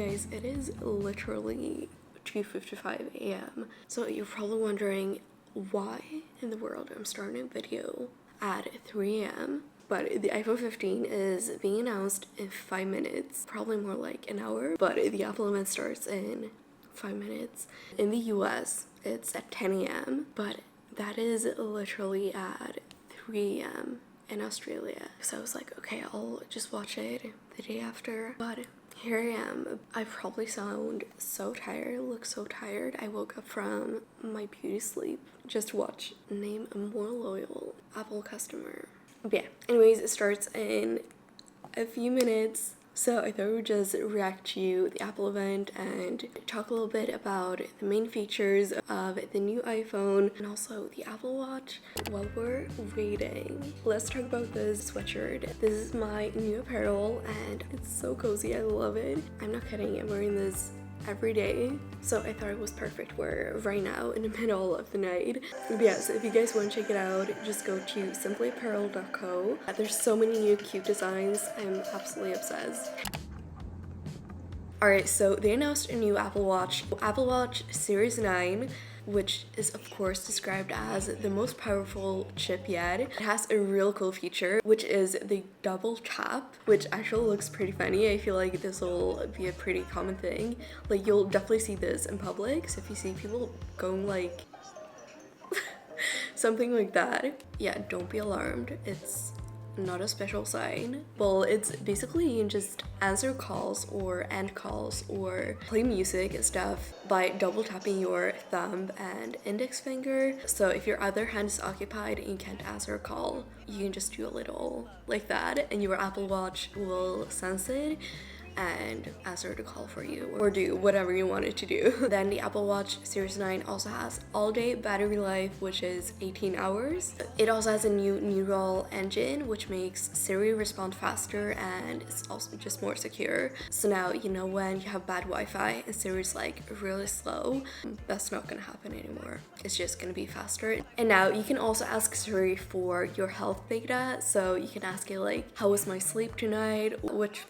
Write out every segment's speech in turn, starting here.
guys, it is literally 2:55 a.m. So you're probably wondering why in the world I'm starting a video at 3 a.m. But the iPhone 15 is being announced in 5 minutes, probably more like an hour, but the Apple event starts in 5 minutes. In the US, it's at 10 a.m., but that is literally at 3 a.m. in Australia. So I was like, okay, I'll just watch it the day after. But here I am. I probably sound so tired, look so tired. I woke up from my beauty sleep. Just watch. Name a more loyal Apple customer. But yeah, anyways, it starts in a few minutes. So I thought we would just react to the Apple event and talk a little bit about the main features of the new iPhone and also the Apple Watch. While we're waiting, let's talk about this sweatshirt. This is my new apparel and it's so cozy. I love it. I'm not kidding. I'm wearing this every day, so I thought it was perfect for right now in the middle of the night. But yeah, so if you guys want to check it out, just go to simplyapparel.co. There's so many new cute designs. I'm absolutely obsessed. Alright, so they announced a new Apple Watch Series 9, which is of course described as the most powerful chip yet. It has a real cool feature, which is the double tap, which actually looks pretty funny. I feel like this will be a pretty common thing. Like, you'll definitely see this in public, so if you see people going like something like that, yeah, don't be alarmed. It's not a special sign. Well, it's basically you can just answer calls or end calls or play music and stuff by double tapping your thumb and index finger. So if your other hand is occupied and you can't answer a call, you can just do a little like that and your Apple Watch will sense it and answer the call for you or do whatever you want it to do. Then the Apple Watch Series 9 also has all-day battery life, which is 18 hours. It also has a new neural engine, which makes Siri respond faster and it's also just more secure. So now, you know, when you have bad Wi-Fi and Siri's like really slow, that's not gonna happen anymore. It's just gonna be faster. And now you can also ask Siri for your health data. So you can ask it like, how was my sleep tonight? Which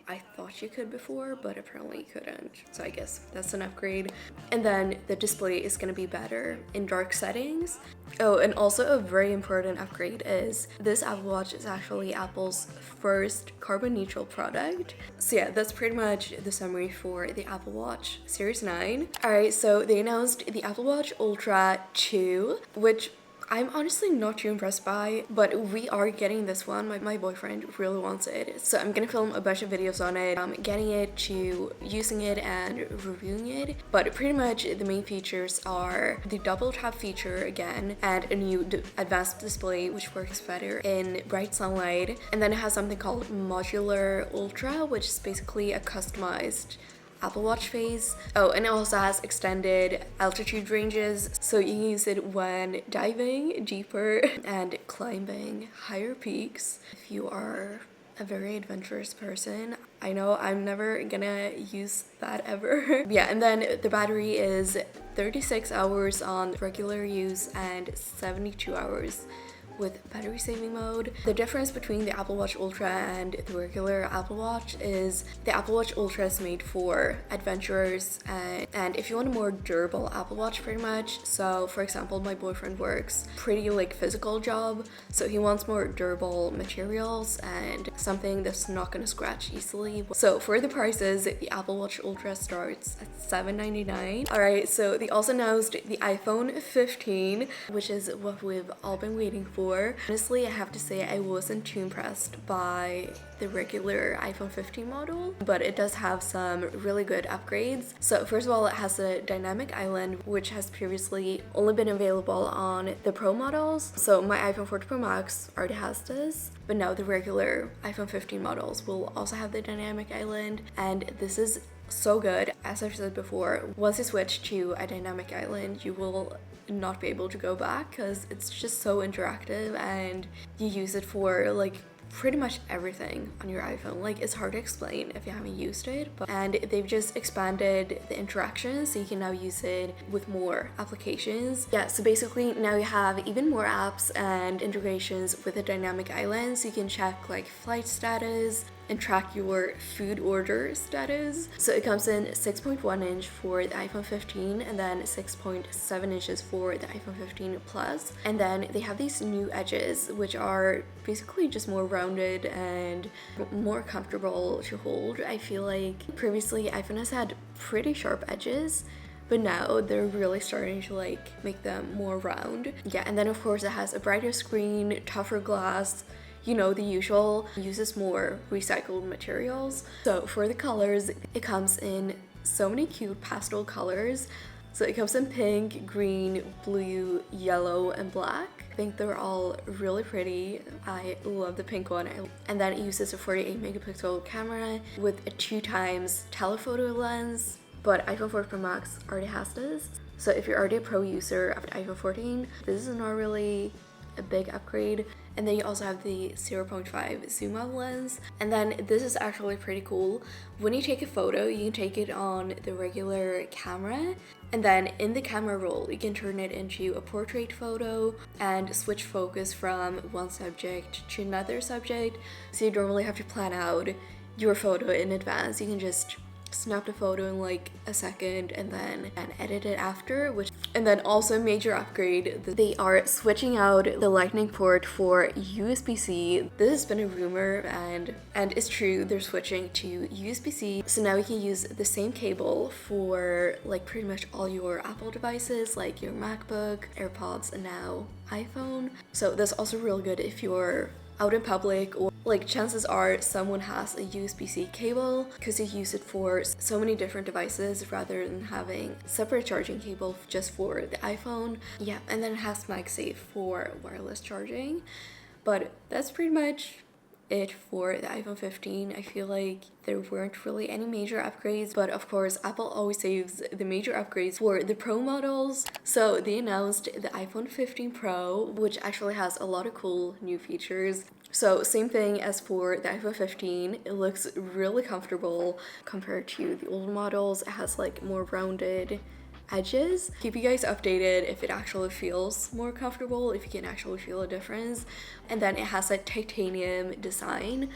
I thought you could before, but apparently you couldn't. So I guess that's an upgrade. And then the display is gonna be better in dark settings. Oh, and also a very important upgrade is this Apple Watch is actually Apple's first carbon neutral product. So yeah, that's pretty much the summary for the Apple Watch Series 9. Alright, so they announced the Apple Watch Ultra 2, which I'm honestly not too impressed by, but we are getting this one. My boyfriend really wants it, so I'm gonna film a bunch of videos on it, getting it, to using it and reviewing it. But pretty much the main features are the double tap feature again, and a new advanced display which works better in bright sunlight. And then it has something called Modular Ultra, which is basically a customized Apple Watch face. Oh, and it also has extended altitude ranges, so you can use it when diving deeper and climbing higher peaks if you are a very adventurous person. I know I'm never gonna use that ever. Yeah, and then the battery is 36 hours on regular use and 72 hours with battery saving mode. The difference between the Apple Watch Ultra and the regular Apple Watch is the Apple Watch Ultra is made for adventurers and if you want a more durable Apple Watch pretty much. So for example, my boyfriend works pretty like physical job, so he wants more durable materials and something that's not gonna scratch easily. So for the prices, the Apple Watch Ultra starts at $799. Alright, so they also announced the iPhone 15, which is what we've all been waiting for. Honestly, I have to say I wasn't too impressed by the regular iPhone 15 model, but it does have some really good upgrades. So first of all, it has a dynamic island, which has previously only been available on the Pro models. So my iPhone 14 Pro Max already has this, but now the regular iPhone 15 models will also have the dynamic island, and this is so good. As I've said before, once you switch to a dynamic island, you will not be able to go back because it's just so interactive and you use it for like pretty much everything on your iPhone. Like, it's hard to explain if you haven't used it, and they've just expanded the interaction so you can now use it with more applications. Yeah, so basically now you have even more apps and integrations with the dynamic island, so you can check like flight status, and track your food order status. So it comes in 6.1 inch for the iPhone 15 and then 6.7 inches for the iPhone 15 Plus. And then they have these new edges, which are basically just more rounded and more comfortable to hold. I feel like previously iPhone has had pretty sharp edges, but now they're really starting to like make them more round. Yeah, and then of course it has a brighter screen, tougher glass, you know, the usual, uses more recycled materials. So for the colors, it comes in so many cute pastel colors. So it comes in pink, green, blue, yellow, and black. I think they're all really pretty. I love the pink one. And then it uses a 48 megapixel camera with a 2x telephoto lens, but iPhone 14 Pro Max already has this. So if you're already a pro user of the iPhone 14, this is not really a big upgrade. And then you also have the 0.5 zoom out lens. And then this is actually pretty cool. When you take a photo, you can take it on the regular camera, and then in the camera roll, you can turn it into a portrait photo and switch focus from one subject to another subject. So you don't really have to plan out your photo in advance. You can just snap the photo in like a second and then edit it after, and then also a major upgrade, they are switching out the lightning port for USB-C. This has been a rumor and it's true, they're switching to USB-C. So now you can use the same cable for like pretty much all your Apple devices, like your MacBook, AirPods, and now iPhone. So that's also real good if you're out in public, or like chances are someone has a USB-C cable because you use it for so many different devices rather than having separate charging cable just for the iPhone. Yeah, and then it has MagSafe for wireless charging. But that's pretty much it for the iPhone 15. I feel like there weren't really any major upgrades, but of course Apple always saves the major upgrades for the Pro models. So they announced the iPhone 15 Pro, which actually has a lot of cool new features. So same thing as for the iPhone 15, it looks really comfortable compared to the old models. It has like more rounded edges. Keep you guys updated if it actually feels more comfortable, if you can actually feel a difference. And then it has a titanium design,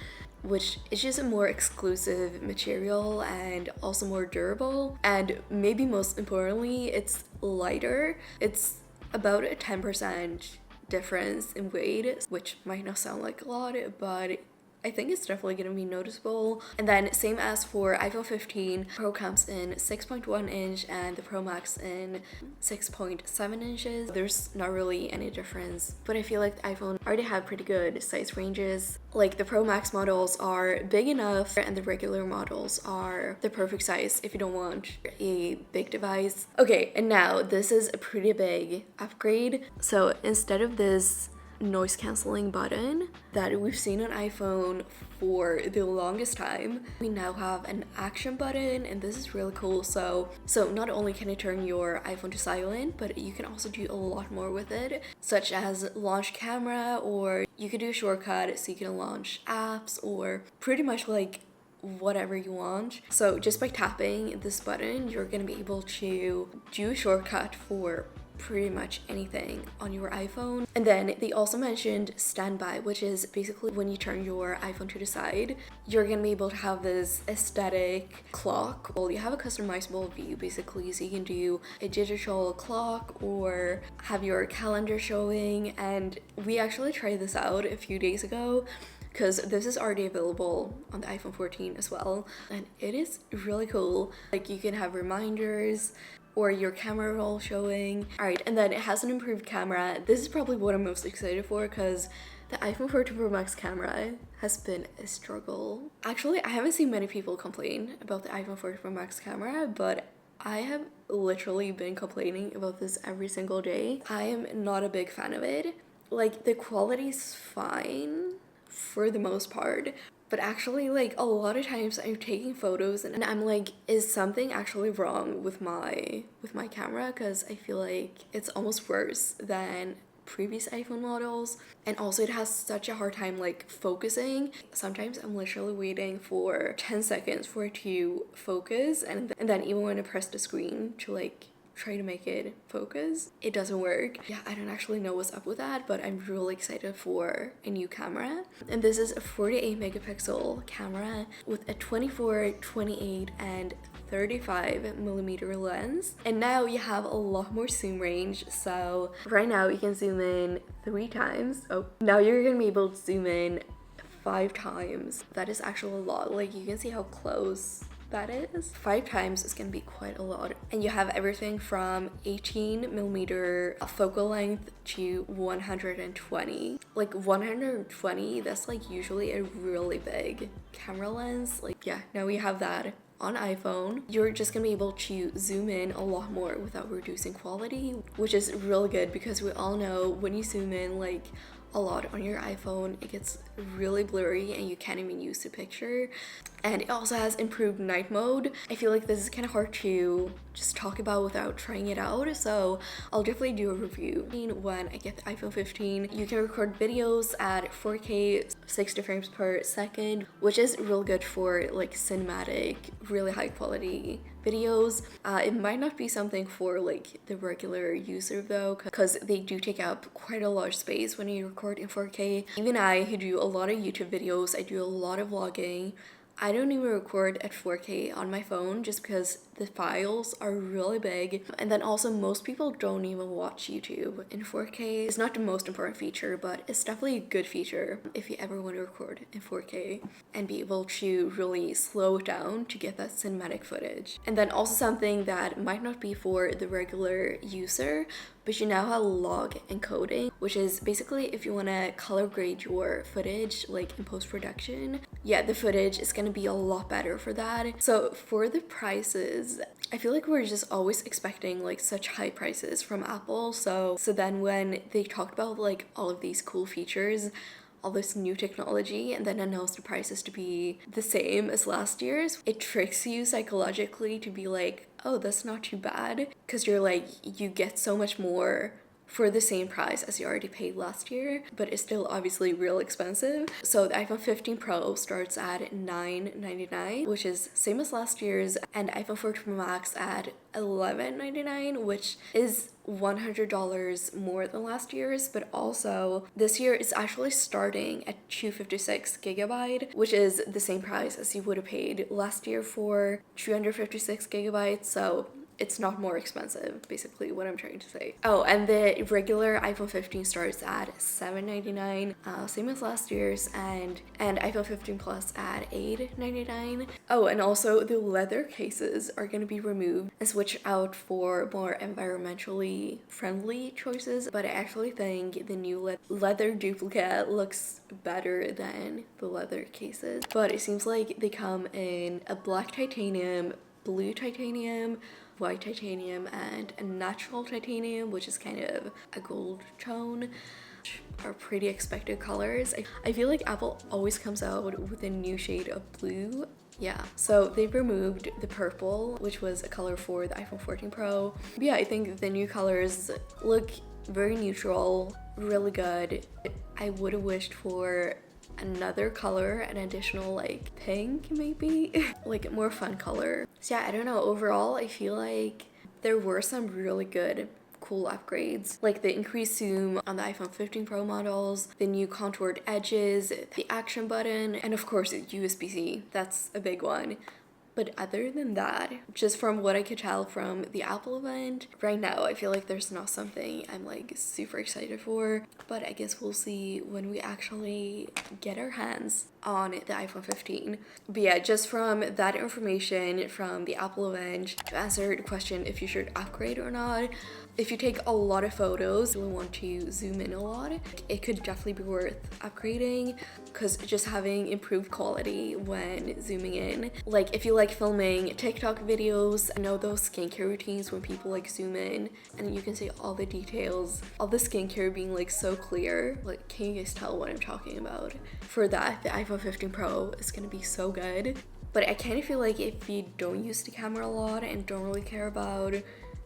which is just a more exclusive material and also more durable. And maybe most importantly, it's lighter. It's about a 10% difference in weight, which might not sound like a lot, but I think it's definitely going to be noticeable. And then same as for iPhone 15, Pro comes in 6.1 inch and the Pro Max in 6.7 inches. There's not really any difference, but I feel like the iPhone already have pretty good size ranges. Like the Pro Max models are big enough and the regular models are the perfect size if you don't want a big device. Okay, and now this is a pretty big upgrade. So instead of this noise cancelling button that we've seen on iPhone for the longest time, we now have an action button, and this is really cool. So not only can it turn your iPhone to silent, but you can also do a lot more with it, such as launch camera, or you could do a shortcut so you can launch apps, or pretty much like whatever you want. So just by tapping this button, you're gonna be able to do a shortcut for pretty much anything on your iPhone. And then they also mentioned standby, which is basically when you turn your iPhone to the side, you're gonna be able to have this aesthetic clock. Well, you have a customizable view basically, so you can do a digital clock or have your calendar showing. And we actually tried this out a few days ago because this is already available on the iPhone 14 as well, and it is really cool. Like you can have reminders or your camera roll showing. Alright, and then it has an improved camera. This is probably what I'm most excited for because the iPhone 14 Pro Max camera has been a struggle. Actually, I haven't seen many people complain about the iPhone 14 Pro Max camera, but I have literally been complaining about this every single day. I am not a big fan of it. Like, the quality's fine for the most part, but actually, like, a lot of times I'm taking photos and I'm like, is something actually wrong with my camera? Because I feel like it's almost worse than previous iPhone models. And also it has such a hard time like focusing. Sometimes I'm literally waiting for 10 seconds for it to focus, and then even when I press the screen to like try to make it focus, it doesn't work. Yeah, I don't actually know what's up with that, but I'm really excited for a new camera. And this is a 48 megapixel camera with a 24, 28, and 35 millimeter lens. And now you have a lot more zoom range. So right now you can zoom in 3 times. Oh, now you're gonna be able to zoom in 5 times. That is actually a lot. Like, you can see how close that is. 5 times is gonna be quite a lot. And you have everything from 18 millimeter focal length to 120. Like 120, that's like usually a really big camera lens. Like, yeah, now we have that on iPhone. You're just gonna be able to zoom in a lot more without reducing quality, which is really good because we all know when you zoom in like a lot on your iPhone, it gets really blurry and you can't even use the picture. And it also has improved night mode. I feel like this is kind of hard to just talk about without trying it out, so I'll definitely do a review when I get the iPhone 15. You can record videos at 4K 60 frames per second, which is real good for like cinematic, really high quality videos. It might not be something for like the regular user though, because they do take up quite a large space when you record in 4K. Even I, who do a lot of YouTube videos, I do a lot of vlogging, I don't even record at 4K on my phone just because the files are really big. And then also most people don't even watch YouTube in 4K. It's not the most important feature, but it's definitely a good feature if you ever want to record in 4K and be able to really slow it down to get that cinematic footage. And then also something that might not be for the regular user, but you now have log encoding, which is basically if you want to color grade your footage like in post-production, yeah, the footage is going to be a lot better for that. So for the prices, I feel like we're just always expecting like such high prices from Apple. So then when they talked about like all of these cool features, all this new technology, and then announced the prices to be the same as last year's, it tricks you psychologically to be like, oh, that's not too bad, because you're like, you get so much more for the same price as you already paid last year, but it's still obviously real expensive. So the iPhone 15 Pro starts at $999, which is same as last year's, and iPhone 14 Pro Max at $1199, which is $100 more than last year's, but also this year it's actually starting at 256 gigabyte, which is the same price as you would have paid last year for 256 gigabytes. So it's not more expensive, basically what I'm trying to say. Oh, and the regular iPhone 15 starts at $799, same as last year's, and iPhone 15 Plus at $899. Oh, and also the leather cases are going to be removed and switch out for more environmentally friendly choices, but I actually think the new leather duplicate looks better than the leather cases. But it seems like they come in a black titanium, blue titanium, white titanium, and a natural titanium, which is kind of a gold tone, are pretty expected colors. I feel like Apple always comes out with a new shade of blue. Yeah, so they've removed the purple, which was a color for the iPhone 14 Pro. But yeah, I think the new colors look very neutral, really good. I would have wished for another color, an additional like pink maybe, like a more fun color. So yeah, I don't know, overall I feel like there were some really good cool upgrades, like the increased zoom on the iPhone 15 Pro models, the new contoured edges, the action button, and of course USB-C, that's a big one. But other than that, just from what I could tell from the Apple event, right now I feel like there's not something I'm like super excited for, but I guess we'll see when we actually get our hands on the iPhone 15. But yeah, just from that information from the Apple event, to answer the question if you should upgrade or not, if you take a lot of photos, you'll want to zoom in a lot, it could definitely be worth upgrading, because just having improved quality when zooming in, like if you like filming TikTok videos, I know those skincare routines when people like zoom in and you can see all the details, all the skincare being like so clear, like can you guys tell what I'm talking about? For that, the iPhone 15 Pro is gonna be so good. But I kind of feel like if you don't use the camera a lot and don't really care about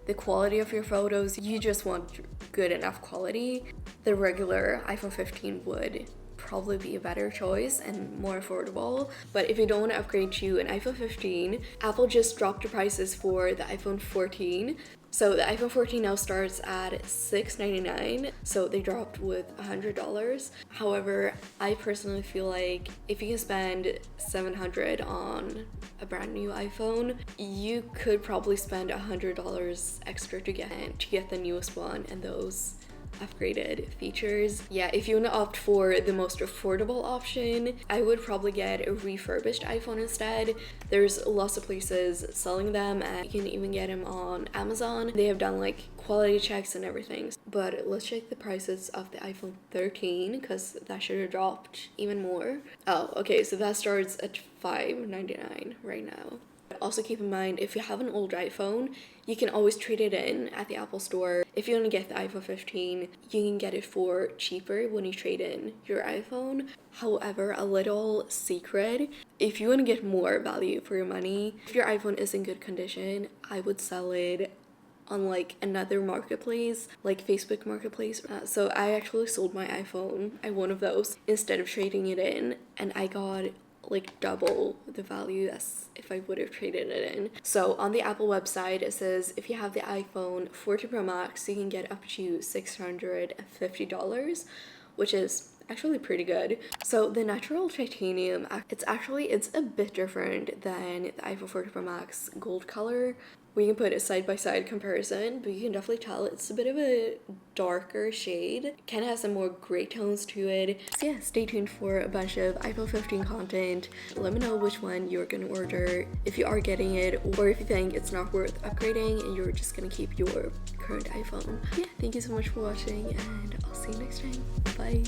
the quality of your photos, you just want good enough quality, the regular iPhone 15 would probably be a better choice and more affordable. But if you don't want to upgrade to an iPhone 15, Apple just dropped the prices for the iPhone 14. So the iPhone 14 now starts at $699, so they dropped with $100. However, I personally feel like if you can spend $700 on a brand new iPhone, you could probably spend $100 extra to get the newest one and those upgraded features. Yeah, if you want to opt for the most affordable option, I would probably get a refurbished iPhone instead. There's lots of places selling them, and you can even get them on Amazon. They have done like quality checks and everything. But let's check the prices of the iPhone 13 because that should have dropped even more. Oh, okay, so that starts at $599 right now. Also keep in mind, if you have an old iPhone, you can always trade it in at the Apple Store. If you want to get the iPhone 15, you can get it for cheaper when you trade in your iPhone. However, a little secret, if you want to get more value for your money, if your iPhone is in good condition, I would sell it on like another marketplace, like Facebook Marketplace. So I actually sold my iPhone at one of those instead of trading it in, and I got like double the value as if I would have traded it in. So on the Apple website, it says if you have the iPhone 14 Pro Max, you can get up to $650, which is actually pretty good. So the natural titanium, it's a bit different than the iPhone 14 Pro Max gold color. We can put a side-by-side comparison, but you can definitely tell it's a bit of a darker shade. Kind of has some more gray tones to it. So yeah, stay tuned for a bunch of iPhone 15 content. Let me know which one you're gonna order, if you are getting it, or if you think it's not worth upgrading and you're just gonna keep your current iPhone. Yeah, thank you so much for watching, and I'll see you next time. Bye.